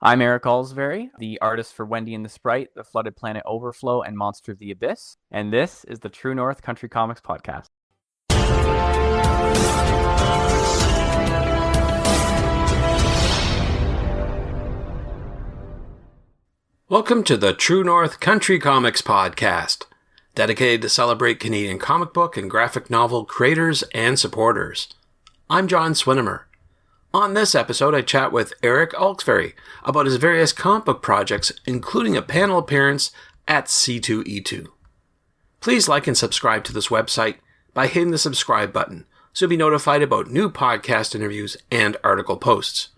I'm Eric Olcsvary, the artist for Wendy and the Sprite, The Flooded Planet Overflow, and Monster of the Abyss, and this is the True North Country Comics Podcast. Welcome to the True North Country Comics Podcast, dedicated to celebrate Canadian comic book and graphic novel creators and supporters. I'm John Swinimer. On this episode, I chat with Eric Olcsvary about his various comic book projects, including a panel appearance at C2E2. Please like and subscribe to this website by hitting the subscribe button, so you'll be notified about new podcast interviews and article posts.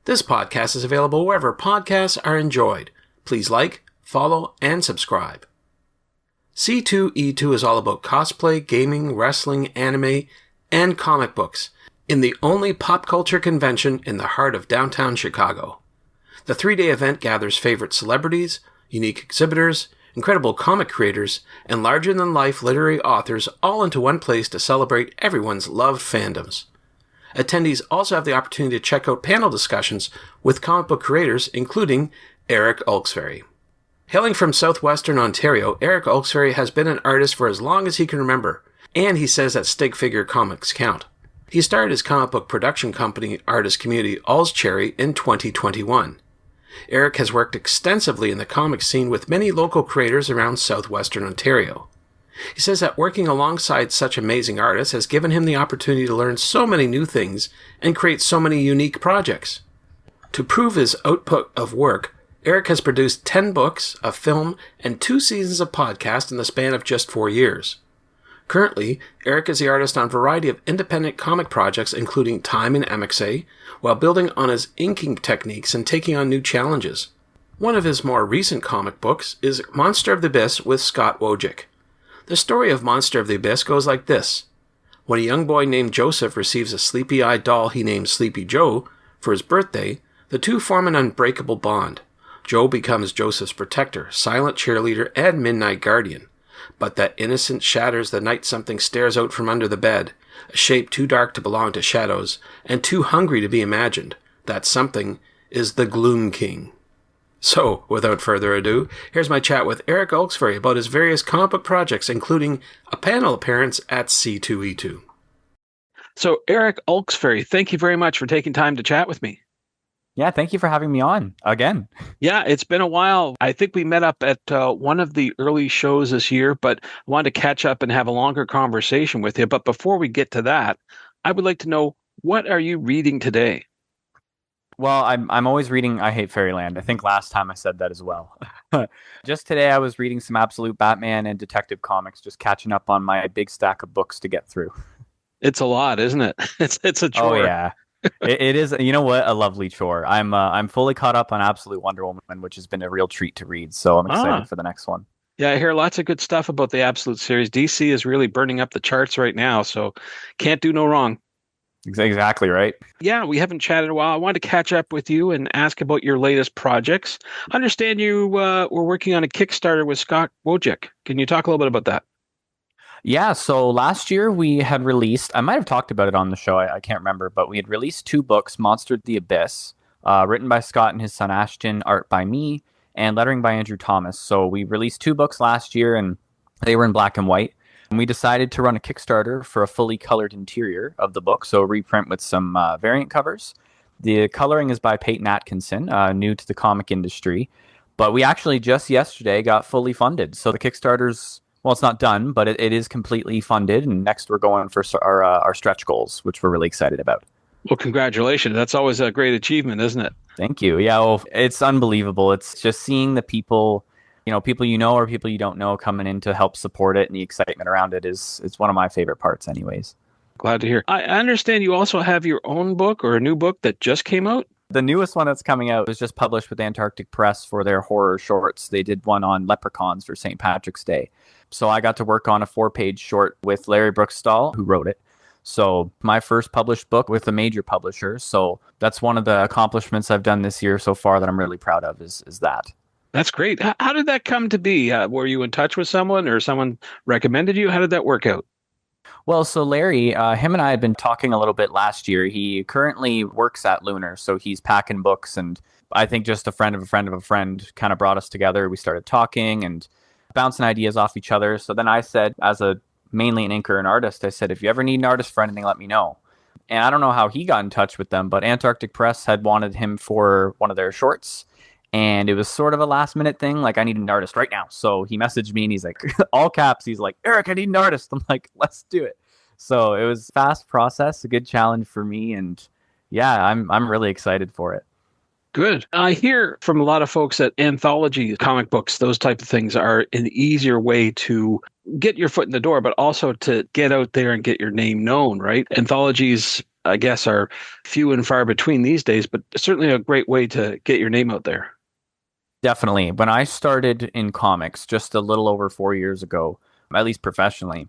This podcast is available wherever podcasts are enjoyed. Please like, follow, and subscribe. C2E2 is all about cosplay, gaming, wrestling, anime, and comic books in the only pop culture convention in the heart of downtown Chicago. The 3-day event gathers favorite celebrities, unique exhibitors, incredible comic creators, and larger-than-life literary authors all into one place to celebrate everyone's loved fandoms. Attendees also have the opportunity to check out panel discussions with comic book creators, including Eric Olcsvary. Hailing from southwestern Ontario, Eric Olcsvary has been an artist for as long as he can remember, and he says that stick figure comics count. He started his comic book production company artist community All's Cherry in 2021. Eric has worked extensively in the comic scene with many local creators around southwestern Ontario. He says that working alongside such amazing artists has given him the opportunity to learn so many new things and create so many unique projects. To prove his output of work, Eric has produced 10 books, a film, and 2 seasons of podcast in the span of just 4 years. Currently, Eric is the artist on a variety of independent comic projects including Time and MXA, while building on his inking techniques and taking on new challenges. One of his more recent comic books is Monster of the Abyss with Scott Wojcik. The story of Monster of the Abyss goes like this. When a young boy named Joseph receives a sleepy-eyed doll he names Sleepy Joe for his birthday, the two form an unbreakable bond. Joe becomes Joseph's protector, silent cheerleader, and midnight guardian. But that innocence shatters the night something stares out from under the bed, a shape too dark to belong to shadows, and too hungry to be imagined. That something is the Gloom King. So, without further ado, here's my chat with Eric Olcsvary about his various comic book projects, including a panel appearance at C2E2. So, Eric Olcsvary, thank you very much for taking time to chat with me. Yeah, thank you for having me on again. Yeah, it's been a while. I think we met up at one of the early shows this year, but I wanted to catch up and have a longer conversation with you. But before we get to that, I would like to know, what are you reading today? Well, I'm always reading I Hate Fairyland. I think last time I said that as well. Just today I was reading some Absolute Batman and Detective Comics, just catching up on my big stack of books to get through. It's a lot, isn't it? It's a chore. Oh, yeah. It is, you know what, a lovely chore. I'm fully caught up on Absolute Wonder Woman, which has been a real treat to read, so I'm excited for the next one. Yeah, I hear lots of good stuff about the Absolute series. DC is really burning up the charts right now, so can't do no wrong. Exactly right. Yeah, we haven't chatted in a while. I wanted to catch up with you and ask about your latest projects. I understand you were working on a Kickstarter with Scott Wojcik. Can you talk a little bit about that? Yeah, so last year we had released, I might have talked about it on the show, I can't remember, but we had released 2 books, Monster of the Abyss, written by Scott and his son Ashton, art by me, and lettering by Andrew Thomas. So we released 2 books last year, and they were in black and white. And we decided to run a Kickstarter for a fully colored interior of the book, so a reprint with some variant covers. The coloring is by Peyton Atkinson, new to the comic industry, but we actually just yesterday got fully funded. So the Kickstarter's, well, it's not done, but it is completely funded, and next we're going for our stretch goals, which we're really excited about. Well, congratulations. That's always a great achievement, isn't it? Thank you. Yeah, well, it's unbelievable. It's just seeing the people, people you know or people you don't know coming in to help support it, and the excitement around it is one of my favorite parts anyways. Glad to hear. I understand you also have your own book or a new book that just came out? The newest one that's coming out was just published with Antarctic Press for their horror shorts. They did one on leprechauns for St. Patrick's Day. So I got to work on a 4-page short with Larry Brookstall, who wrote it. So my first published book with a major publisher. So that's one of the accomplishments I've done this year so far that I'm really proud of is that. That's great. How did that come to be? Were you in touch with someone or someone recommended you? How did that work out? Well, so Larry, him and I had been talking a little bit last year. He currently works at Lunar, so he's packing books and I think just a friend of a friend of a friend kind of brought us together. We started talking and bouncing ideas off each other. So then I said, as a mainly an inker and artist, I said, if you ever need an artist for anything, let me know. And I don't know how he got in touch with them, but Antarctic Press had wanted him for one of their shorts. And it was sort of a last minute thing. Like, I need an artist right now. So he messaged me and he's like, all caps, he's like, Eric, I need an artist. I'm like, let's do it. So it was a fast process, a good challenge for me. And yeah, I'm really excited for it. Good. I hear from a lot of folks that anthology comic books, those type of things are an easier way to get your foot in the door, but also to get out there and get your name known, right? Anthologies, I guess, are few and far between these days, but certainly a great way to get your name out there. Definitely. When I started in comics just a little over 4 years ago, at least professionally,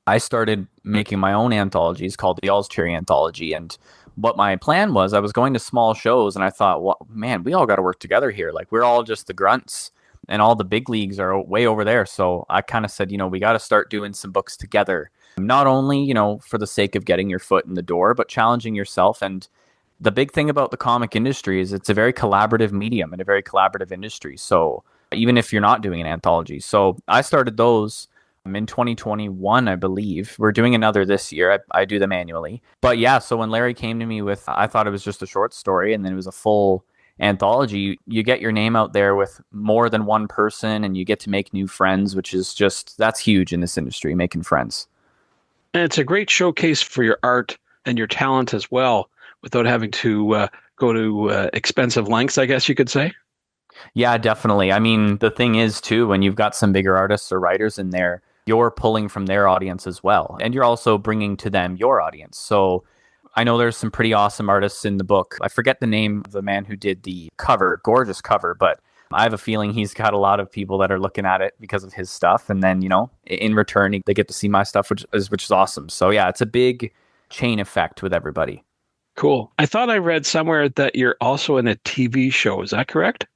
I started making my own anthologies called the Olcsvary Anthology. And what my plan was, I was going to small shows and I thought, well, man, we all got to work together here. Like, we're all just the grunts and all the big leagues are way over there. So I kind of said, we got to start doing some books together, not only, for the sake of getting your foot in the door, but challenging yourself. And the big thing about the comic industry is it's a very collaborative medium and a very collaborative industry. So even if you're not doing an anthology. So I started those in 2021, I believe. We're doing another this year. I do them annually. But yeah, so when Larry came to me with, I thought it was just a short story and then it was a full anthology, you get your name out there with more than one person and you get to make new friends, which is just, that's huge in this industry, making friends. And it's a great showcase for your art and your talent as well, without having to go to expensive lengths, I guess you could say. Yeah, definitely. I mean, the thing is, too, when you've got some bigger artists or writers in there, you're pulling from their audience as well. And you're also bringing to them your audience. So I know there's some pretty awesome artists in the book. I forget the name of the man who did the cover, gorgeous cover, but I have a feeling he's got a lot of people that are looking at it because of his stuff. And then, in return, they get to see my stuff, which is awesome. So yeah, it's a big chain effect with everybody. Cool. I thought I read somewhere that you're also in a TV show. Is that correct?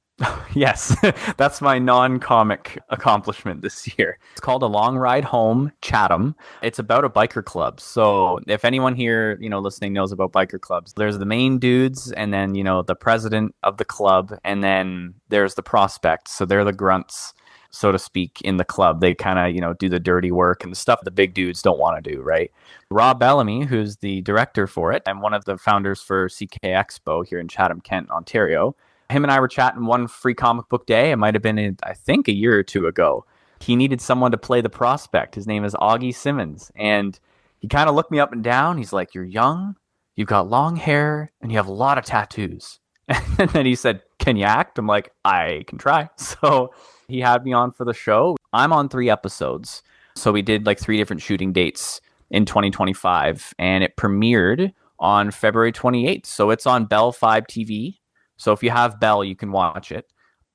Yes, that's my non-comic accomplishment this year. It's called A Long Ride Home, Chatham. It's about a biker club. So if anyone here, listening knows about biker clubs, there's the main dudes and then, the president of the club. And then there's the prospects. So they're the grunts, so to speak, in the club. They kind of, do the dirty work and the stuff the big dudes don't want to do, right? Rob Bellamy, who's the director for it and one of the founders for CK Expo here in Chatham, Kent, Ontario, him and I were chatting one free comic book day. It might have been, I think, a year or two ago. He needed someone to play the prospect. His name is Augie Simmons. And he kind of looked me up and down. He's like, you're young, you've got long hair, and you have a lot of tattoos. And then he said, can you act? I'm like, I can try. So he had me on for the show. I'm on 3 episodes. So we did like 3 different shooting dates in 2025. And it premiered on February 28th. So it's on Bell 5 TV. So if you have Bell, you can watch it.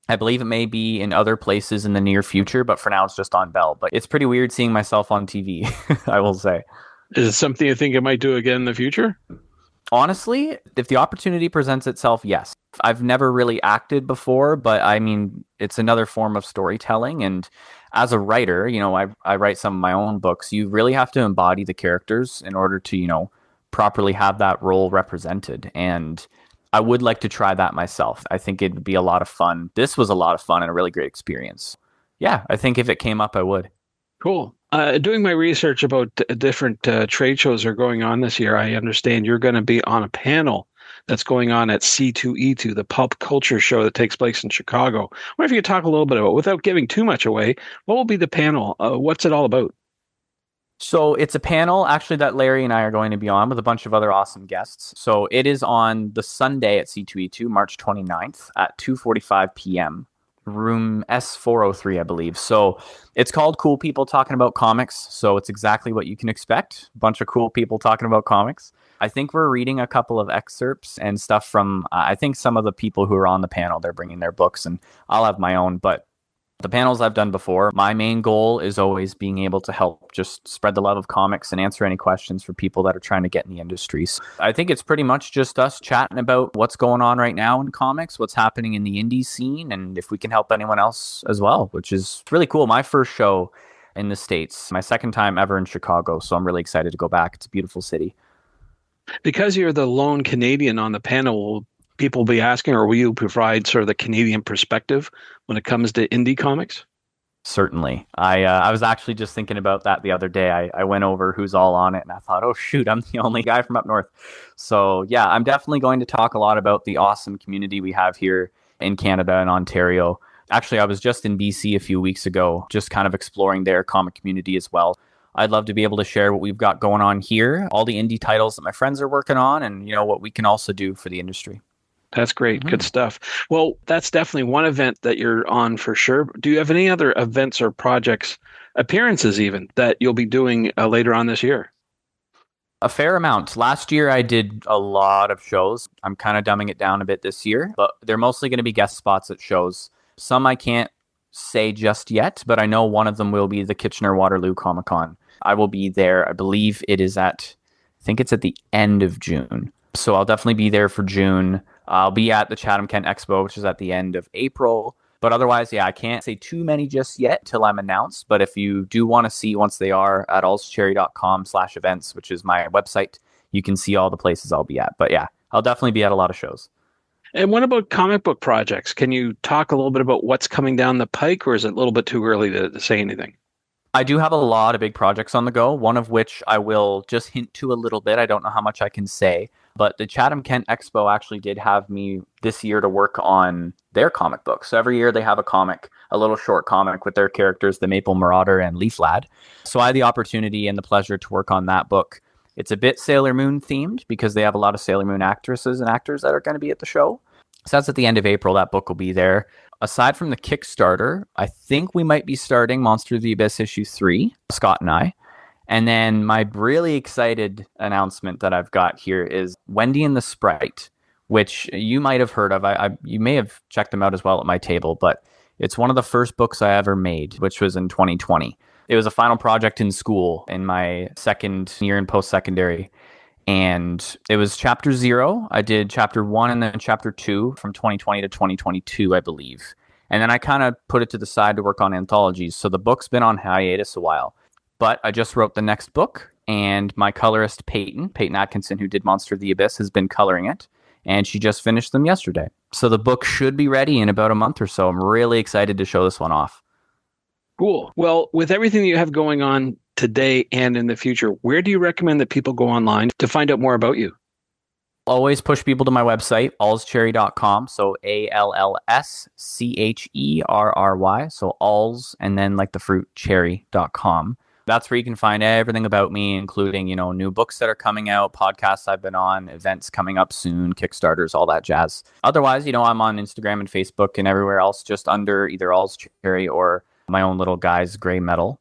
I believe it may be in other places in the near future, but for now it's just on Bell. But it's pretty weird seeing myself on TV, I will say. Is it something you think you might do again in the future? Honestly, if the opportunity presents itself, yes. I've never really acted before, but I mean, it's another form of storytelling. And as a writer, I write some of my own books. You really have to embody the characters in order to, properly have that role represented. And I would like to try that myself. I think it'd be a lot of fun. This was a lot of fun and a really great experience. Yeah, I think if it came up, I would. Cool. Doing my research about different trade shows that are going on this year, I understand you're going to be on a panel that's going on at C2E2, the pulp culture show that takes place in Chicago. I wonder if you could talk a little bit about, without giving too much away, what will be the panel? What's it all about? So it's a panel actually that Larry and I are going to be on with a bunch of other awesome guests. So it is on the Sunday at C2E2, March 29th at 2:45 p.m. Room S403, I believe. So it's called Cool People Talking About Comics. So it's exactly what you can expect. A bunch of cool people talking about comics. I think we're reading a couple of excerpts and stuff from, I think some of the people who are on the panel, they're bringing their books and I'll have my own, but the panels I've done before, my main goal is always being able to help just spread the love of comics and answer any questions for people that are trying to get in the industry. So I think it's pretty much just us chatting about what's going on right now in comics, what's happening in the indie scene, and if we can help anyone else as well, which is really cool. My first show in the States, my second time ever in Chicago, so I'm really excited to go back. It's a beautiful city. Because you're the lone Canadian on the panel, will people will be asking, or will you provide sort of the Canadian perspective when it comes to indie comics? Certainly. I was actually just thinking about that the other day. I went over who's all on it and I thought, oh, shoot, I'm the only guy from up north. So, yeah, I'm definitely going to talk a lot about the awesome community we have here in Canada and Ontario. Actually, I was just in BC a few weeks ago, just kind of exploring their comic community as well. I'd love to be able to share what we've got going on here, all the indie titles that my friends are working on, and what we can also do for the industry. That's great. Good stuff. Well, that's definitely one event that you're on for sure. Do you have any other events or projects, appearances even, that you'll be doing later on this year? A fair amount. Last year, I did a lot of shows. I'm kind of dumbing it down a bit this year, but they're mostly going to be guest spots at shows. Some I can't say just yet, but I know one of them will be the Kitchener-Waterloo Comic-Con. I will be there. I believe it is I think it's at the end of June. So I'll definitely be there for June. I'll be at the Chatham-Kent Expo, which is at the end of April. But otherwise, yeah, I can't say too many just yet till I'm announced. But if you do want to see once they are at allscherry.com/events, which is my website, you can see all the places I'll be at. But yeah, I'll definitely be at a lot of shows. And what about comic book projects? Can you talk a little bit about what's coming down the pike, or is it a little bit too early to say anything? I do have a lot of big projects on the go, one of which I will just hint to a little bit. I don't know how much I can say, but the Chatham Kent Expo actually did have me this year to work on their comic book. So every year they have a comic, a little short comic with their characters, the Maple Marauder and Leaf Lad. So I had the opportunity and the pleasure to work on that book. It's a bit Sailor Moon themed because they have a lot of Sailor Moon actresses and actors that are going to be at the show. So that's at the end of April. That book will be there. Aside from the Kickstarter, I think we might be starting Monster of the Abyss issue 3, Scott and I. And then my really excited announcement that I've got here is Wendy and the Sprite, which you might have heard of. You may have checked them out as well at my table, but it's one of the first books I ever made, which was in 2020. It was a final project in school in my second year in post-secondary. And it was chapter 0. I did chapter 1 and then chapter 2 from 2020 to 2022, I believe. And then I kind of put it to the side to work on anthologies. So the book's been on hiatus a while. But I just wrote the next book, and my colorist, Peyton Atkinson, who did Monster of the Abyss, has been coloring it. And she just finished them yesterday. So the book should be ready in about a month or so. I'm really excited to show this one off. Cool. Well, with everything that you have going on today and in the future, where do you recommend that people go online to find out more about you? Always push people to my website, allscherry.com. So ALLSCHERRY. So alls and then like the fruit cherry.com. That's where you can find everything about me, including, new books that are coming out, podcasts I've been on, events coming up soon, Kickstarters, all that jazz. Otherwise, I'm on Instagram and Facebook and everywhere else just under either All's Cherry or my own little guy's Gray Metal.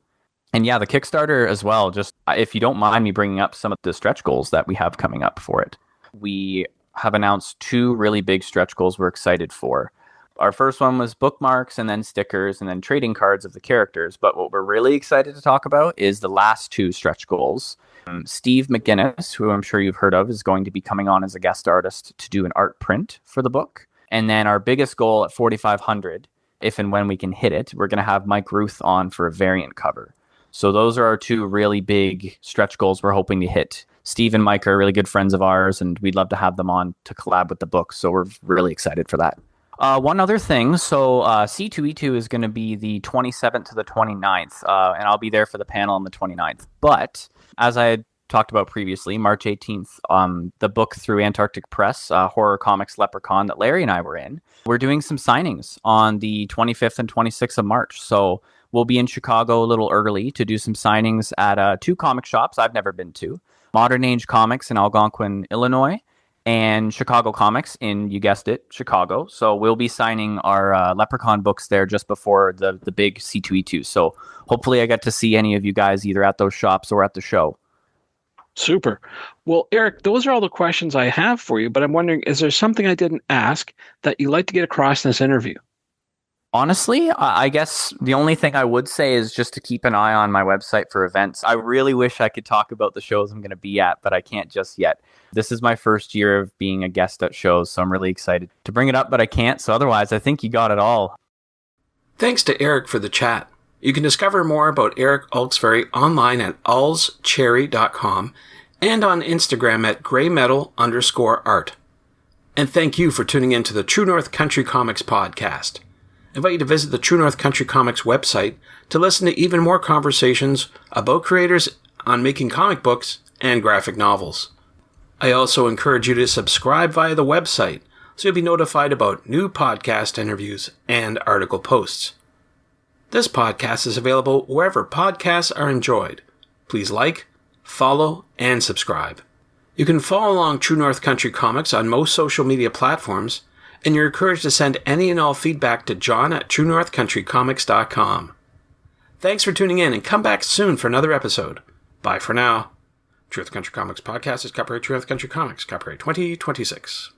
And yeah, the Kickstarter as well, just if you don't mind me bringing up some of the stretch goals that we have coming up for it. We have announced 2 really big stretch goals we're excited for. Our first one was bookmarks and then stickers and then trading cards of the characters. But what we're really excited to talk about is the last 2 stretch goals. Steve McGinnis, who I'm sure you've heard of, is going to be coming on as a guest artist to do an art print for the book. And then our biggest goal at 4,500, if and when we can hit it, we're going to have Mike Ruth on for a variant cover. So those are our 2 really big stretch goals we're hoping to hit. Steve and Mike are really good friends of ours, and we'd love to have them on to collab with the book. So we're really excited for that. One other thing, so C2E2 is going to be the 27th to the 29th, and I'll be there for the panel on the 29th. But as I had talked about previously, March 18th, the book through Antarctic Press, Horror Comics Leprechaun that Larry and I were in, we're doing some signings on the 25th and 26th of March. So we'll be in Chicago a little early to do some signings at 2 comic shops I've never been to. Modern Age Comics in Algonquin, Illinois, and Chicago Comics in, you guessed it, Chicago. So we'll be signing our Leprechaun books there just before the big C2E2. So hopefully I get to see any of you guys either at those shops or at the show. Super. Well, Eric, those are all the questions I have for you, but I'm wondering, is there something I didn't ask that you'd like to get across in this interview? Honestly, I guess the only thing I would say is just to keep an eye on my website for events. I really wish I could talk about the shows I'm going to be at, but I can't just yet. This is my first year of being a guest at shows, so I'm really excited to bring it up, but I can't. So otherwise, I think you got it all. Thanks to Eric for the chat. You can discover more about Eric Olcsvary online at allscherry.com and on Instagram at graymetal_art. And thank you for tuning in to the True North Country Comics podcast. I invite you to visit the True North Country Comics website to listen to even more conversations about creators on making comic books and graphic novels. I also encourage you to subscribe via the website so you'll be notified about new podcast interviews and article posts. This podcast is available wherever podcasts are enjoyed. Please like, follow, and subscribe. You can follow along True North Country Comics on most social media platforms, and you're encouraged to send any and all feedback to john@truenorthcountrycomics.com. Thanks for tuning in, and come back soon for another episode. Bye for now. True North Country Comics Podcast is copyright True North Country Comics, copyright 2026.